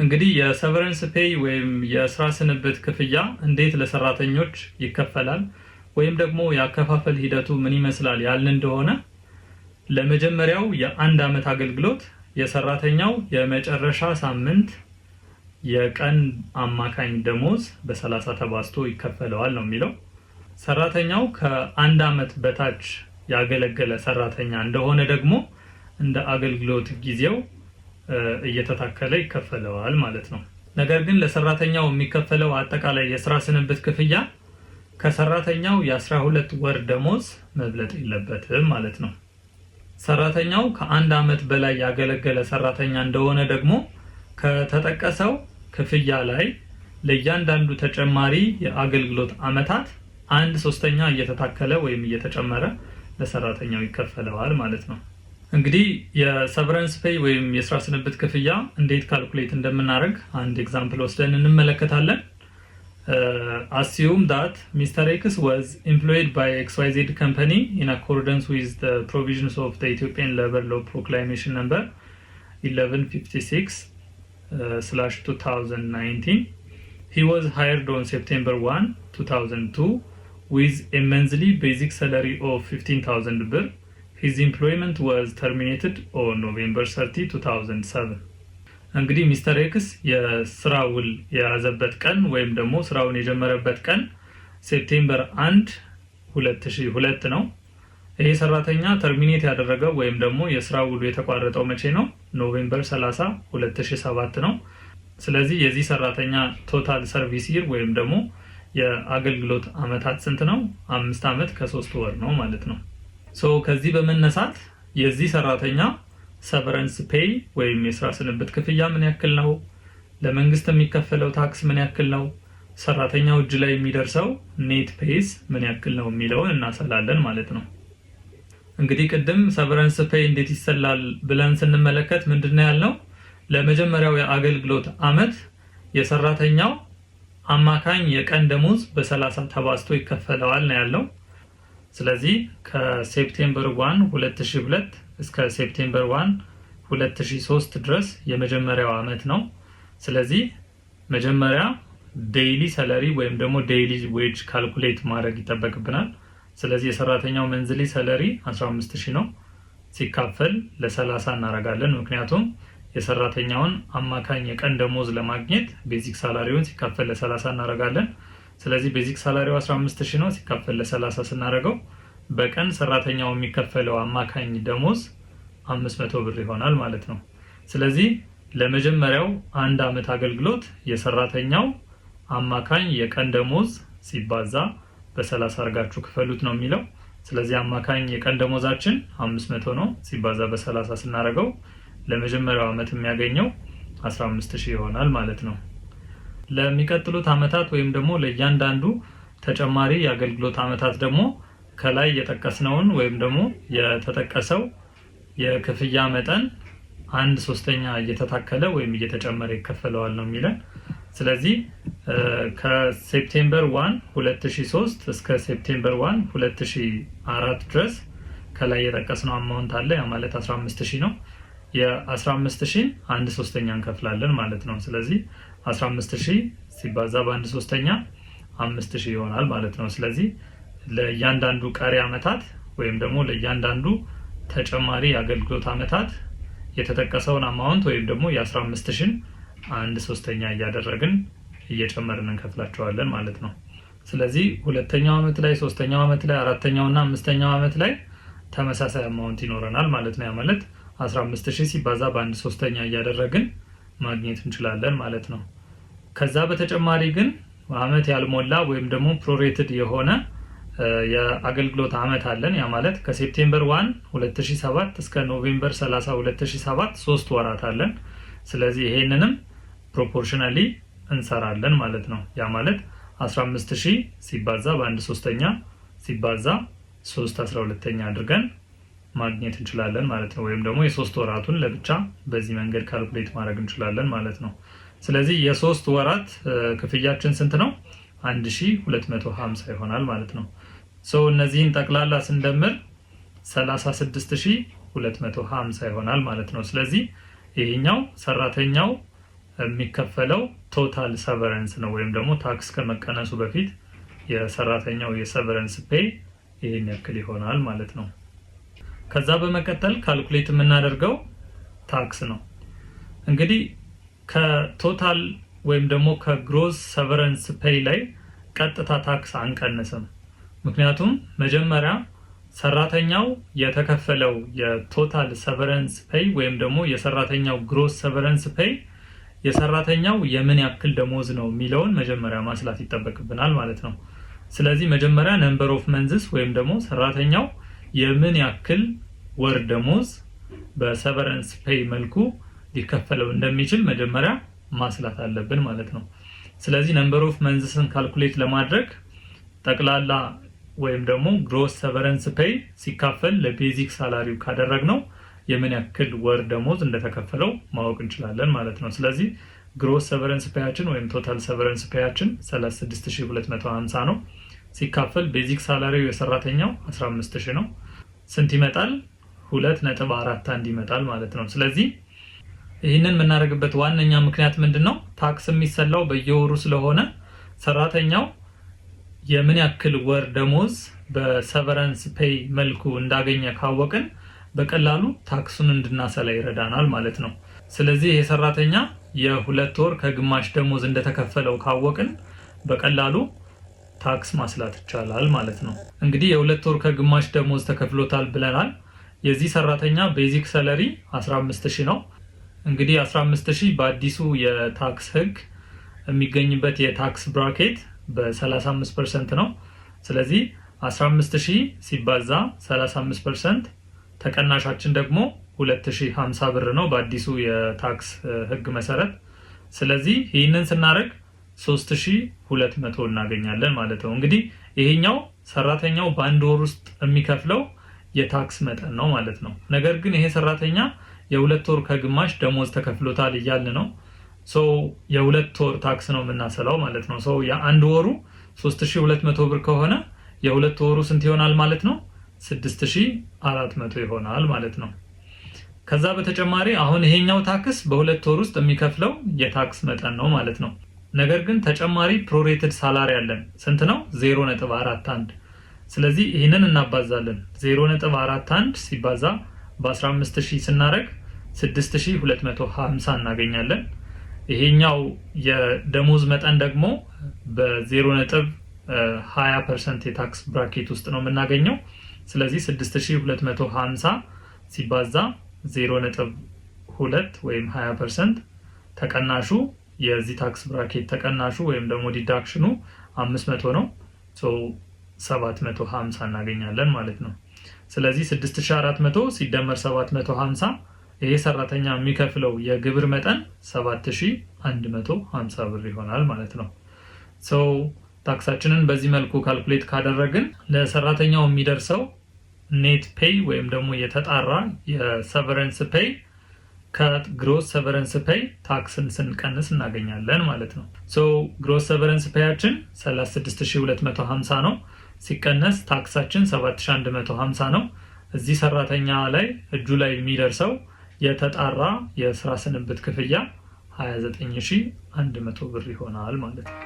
እንግዲህ የሰቨረንስ ፔይ ወይም የስራ ስንብት ክፍያ እንዴት ለሰራተኞች ይከፈላል ወይም ደግሞ ያከፋፈል ሂደቱ ምን ይመስላል ያልን እንደሆነ ለመጀመሪያው የአንድ አመት አገልግሎት የሰራተኛው የመጨረሻ ሳምንት የቀን አማካኝ ደሞዝ በ30 ተባዝቶ ይከፈለዋል ነው የሚለው። ሰራተኛው ከአንድ አመት በታች ያገለገለ ሰራተኛ እንደሆነ ደግሞ እንደ አገልግሎት ጊዜው እየተታከለ ይከፈለዋል ማለት ነው። ነገር ግን ለሰራተኛው የሚከፈለው አጠቃላይ የስራ ስንብት ክፍያ ከሰራተኛው የ12 ወር ደሞዝ መብለጥ የለበትም ማለት ነው። ሰራተኛው ከአንድ አመት በላይ ያገለገለ ሰራተኛ እንደሆነ ደግሞ ከተጠቀሰው ክፍያ ላይ ለእያንዳንዱ ተጨማሪ የአገልግሎት አመታት 1/3 እየተታከለ ወይም እየተጨመረ ለሰራተኛው ይከፈለዋል ማለት ነው። እንግዲህ የሰቨረንስ ፔይ ወይም የስራ ስንብት ክፍያ እንዴት ካልኩሌት እንደምናደርግ አንድ ኤግዛምፕል ወስደን እንመለከታለን። Assume that Mr. X was employed by XYZ company in accordance with the provisions of the Ethiopian Labor Law Proclamation number 1156/2019. He was hired on September 1, 2002 with a monthly basic salary of 15,000 birr. His employment was terminated on November 30, 2007. እንግዲህ ሚስተር ኤክስ የስራ ውል የያዘበት ቀን ወይም ደግሞ ስራውን የጀመረበት ቀን ሴፕቴምበር 1 2002 ነው። ይሄ ሰራተኛ ተርሚኔት ያደረገው ወይም ደግሞ የስራ ውሉ የተቋረጠው መቼ ነው? ኖቬምበር 30 2007 ነው። ስለዚህ የዚህ ሰራተኛ ቶታል ሰርቪስ ይር ወይም ደግሞ የአገልግሎት አመታት ስንት ነው? 5 አመት ከ3 ወር ነው ማለት ነው። ከዚህ በመነሳት የዚህ ሰራተኛ ሰቨረንስ ፔይ ወይም የስራ ስንብት ክፍያ ምን ያክል ነው? ለመንግስት የሚከፈለው ታክስ ምን ያክል ነው? ሰራተኛው እጅ ላይ የሚደርሰው ኔት ፔይስ ምን ያክል ነው የሚለውን እናሰላለን ማለት ነው። እንግዲህ ቅድም ሰቨረንስ ፔይ እንዴት ይሰላል ብለን ስንመለከት ምንድነው ያልነው? ለመጀመሪያው የአገልግሎት አመት የሰራተኛው አማካኝ የቀን ደሞዝ በ30 ተባዝቶ ይከፈለዋል ነው ያለው። ስለዚህ ከሴፕቴምበር 1 2002 እስከ ሴፕቴምበር 1 2003 ድረስ የመጀመሪያው አመት ነው። ስለዚህ መጀመሪያ ዴይሊ ሰለሪ ወይም ደግሞ ዴይሊ ዌጅ ካልኩሌት ማድረግ ይጠበቅብናል። ስለዚህ የሰራተኛው መንዝሊ ሰለሪ 15000 ነው። ሲካፈል ለ30 እናደርጋለን። ምክንያቱም የሰራተኛውን አማካኝ የቀን ደሞዝ ለማግኘት ቤዚክ ሳላሪውን ሲካፈል ለ30 እናደርጋለን። ስለዚህ ቤዚክ ሳላሪው 15000 ነው። ሲካፈል ለ30 ስናደርገው በቀን ሰራተኛው የሚከፈለው አማካኝ ደሞዝ 500 ብር ይሆናል ማለት ነው። ስለዚህ ለመጀመሪያው አንድ አመት አገልግሎት የሰራተኛው አማካኝ የቀን ደሞዝ ሲባዛ በ30 አርጋችሁ ክፈሉት ነው የሚለው። ስለዚህ አማካኝ የቀን ደሞዛችን 500 ነው። ሲባዛ በ30 ስናደርገው ለመጀመሪያው አመት የሚያገኘው 15000 ይሆናል ማለት ነው። ለሚቀጥሉት አመታት ወይም ደግሞ ለእያንዳንዱ ተጨማሪ የአገልግሎት አመታት ደግሞ ከላይ የጠቀስነውን ወይም ደግሞ የተጠቀሰው የክፍያ መጠን 1/3 እየተታከለ ወይም እየተጨመረ ይከፈለዋል ነው የሚለን። ስለዚህ ከሴፕቴምበር 1 2003 እስከ ሴፕቴምበር 1 2004 ድረስ ከላይ የጠቀስነው አማውንት አለ። ያ ማለት 15000 ነው። የ15000 1/3 እንከፍላለን ማለት ነው። ስለዚህ 15000 ሲባዛ በ1/3 5000 ይሆናል ማለት ነው። ስለዚህ ለእያንዳንዱ ቀሪ አመታት ወይም ደግሞ ለእያንዳንዱ ተጨማሪ የአገልግሎት አመታት የተጠቀሰውን አማውንት ወይም ደግሞ የ15000 1/3 እያደረግን እየጨመርን እንከፍላቸዋለን ማለት ነው። ስለዚህ ሁለተኛው አመት ላይ፣ ሶስተኛው አመት ላይ፣ አራተኛው እና አምስተኛው አመት ላይ ተመሳሳይ አማውንት ይኖረናል ማለት ነው። ያ ማለት 15000 ሲባዛ በ1/3 እያደረግን ማግኘት እንችላለን ማለት ነው። ከዛ በተጨማሪ ግን አመት ያልሞላ ወይም ደግሞ ፕሮሬትድ የሆነ የአገልግሎት አመት አለን። ያ ማለት ከሴፕቴምበር 1 2007 እስከ ኖቬምበር 30 2007 3 ወራት አለን። ስለዚህ ይሄንንም ፕሮፖርሽናሊ እንሰራለን ማለት ነው። ያ ማለት 15000 ሲባዛ በ1/3 ሲባዛ 3/12 አድርገን ማግኘት እንችላለን ማለት ነው። ወይም ደግሞ የ3 ወራቱን ለብቻ በዚህ መንገድ ካልኩሌት ማድረግ እንችላለን ማለት ነው። ስለዚህ የ3 ወራት ክፍያችን ስንት ነው? 1250 ይሆናል ማለት ነው። እነዚህን ጠቅላላ ስንደምር 36250 ይሆናል ማለት ነው። ስለዚህ ይሄኛው ሰራተኛው የሚከፈለው ቶታል ሰቨረንስ ነው ወይም ደግሞ ታክስ ከመቀነሱ በፊት የሰራተኛው የሰቨረንስ ፔይ ይሄን ያክል ይሆናል ማለት ነው። ከዛ በመቀጠል ካልኩሌት የምናደርገው ታክስ ነው። እንግዲህ ከቶታል ወይም ደግሞ ከግሮስ ሰቨረንስ ፔይ ላይ ቀጥታ ታክስ አንቀንስም። ምክንያቱም መጀመሪያ ሰራተኛው የተከፈለው የቶታል ሰቨረንስ ፔይ ወይም ደግሞ የሰራተኛው ግሮስ ሰቨረንስ ፔይ የሰራተኛው የምን ያክል ደሞዝ ነው የሚለውን መጀመሪያ ማስላት ይጠበቅብናል ማለት ነው። ስለዚህ መጀመሪያ ነምበር ኦፍ መንዝስ ወይም ደግሞ ሰራተኛው የምን ያክል ወር ደሞዝ በሰቨረንስ ፔይ መልኩ ሊከፈለው እንደሚችል መጀመሪያ ማስላት አለብን ማለት ነው። ስለዚህ ነምበር ኦፍ መንዝስን ካልኩሌት ለማድረግ ጠቅላላ ወይም ደግሞ ግሮስ ሰቨረንስ ፔይ ሲካፈል ለቤዚክ ሳላሪው ካደረግነው የምን ያክል ወር ደሞዝ እንደተከፈለው ማወቅ እንችላለን ማለት ነው። ስለዚህ ግሮስ ሰቨረንስ ፔያችን ወይም ቶታል ሰቨረንስ ፔያችን 36250 ነው። ሲካፈል ቤዚክ ሳላሪው የሰራተኛው 15000 ነው። ስንት ይመጣል? 2.41 ይመጣል ማለት ነው። ስለዚህ ይህንን የምናደርግበት ዋነኛ ምክንያት ምንድነው? ታክስ የሚሰላው በየወሩ ስለሆነ ሰራተኛው የምን ያክል ወር ደሞዝ በሰቨረንስ ፔይ መልኩ እንዳገኘ ካወቅን በቀላሉ ታክሱን እንድናሰላ ይረዳናል ማለት ነው። ስለዚህ ይሄ ሰራተኛ የ2 ወር ከግማሽ ደሞዝ እንደተከፈለው ካወቅን በቀላሉ ታክስ ማስላት ይቻላል ማለት ነው። እንግዲህ የ2 ወር ከግማሽ ደሞዝ ተከፍሎታል ብለናል። የዚህ ሰራተኛ ቤዚክ ሰለሪ 15000 ነው። እንግዲህ 15000 በአዲሱ የታክስ ህግ የሚገኝበት የታክስ ብራኬት በ35% ነው። ስለዚህ 15000 ሲባዛ 35% ተቀናሻችን ደግሞ 2050 ብር ነው በአዲሱ የታክስ ህግ መሰረት። ስለዚህ ይህንን ስናደርግ 3200 እናገኛለን ማለት ነው። እንግዲህ ይሄኛው ሰራተኛው በአንድ ወር ውስጥ የሚከፍለው የታክስ መጠን ነው ማለት ነው። ነገር ግን ይሄ ሰራተኛ የ2 ወር ከግማሽ ደሞዝ ተከፍሎታል እያልን ነው። የ2 ወር ታክስ ነው የምናሰላው ማለት ነው። የአንድ ወሩ 3200 ብር ከሆነ የ2 ወሩ ስንት ይሆናል ማለት ነው? 6400 ይሆናል ማለት ነው። ከዛ በተጨማሪ አሁን ይሄኛው ታክስ በ2 ወር ውስጥ የሚከፍለው የታክስ መጠን ነው ማለት ነው። ነገር ግን ተጨማሪ ፕሮሬትድ ሳላሪ አለን። ስንት ነው? 0.41። ስለዚህ ይህንን እናባዛለን። 0.41 ሲባዛ በ15000 ስናደርግ 6250 እናገኛለን። ይሄኛው የደሞዝ መጠን ደግሞ በ0.20% የታክስ ብራኬት ውስጥ ነው የምናገኘው። ስለዚህ 6250 ሲባዛ 0.2 ወይም 20% ተቀናሹ የዚህ ታክስ ብራኬት ተቀናሹ ወይም ደግሞ ዲዳክሽኑ 500 ነው። 750 እናገኛለን ማለት ነው። ስለዚህ 6400 ሲደመር 750 ይሄ ሰራተኛ የሚከፍለው የግብር መጠን 7150 ብር ይሆናል ማለት ነው። ታክሳችንን በዚህ መልኩ ካልኩሌት ካደረግን ለሰራተኛው የሚደርሰው ኔት ፔይ ወይም ደግሞ የተጣራ የሰቨረንስ ፔይ ከግሮስ ሰቨረንስ ፔይ ታክስን ስንቀንስ እናገኛለን ማለት ነው። ግሮስ ሰቨረንስ ፔያችን 36250 ነው። ሲቀነስ ታክሳችን 7150 ነው። እዚህ ሰራተኛ ላይ እጁ ላይ የሚደርሰው የተጣራ የስራ ስንብት ክፍያ 29100 ብር ይሆናል ማለት ነው።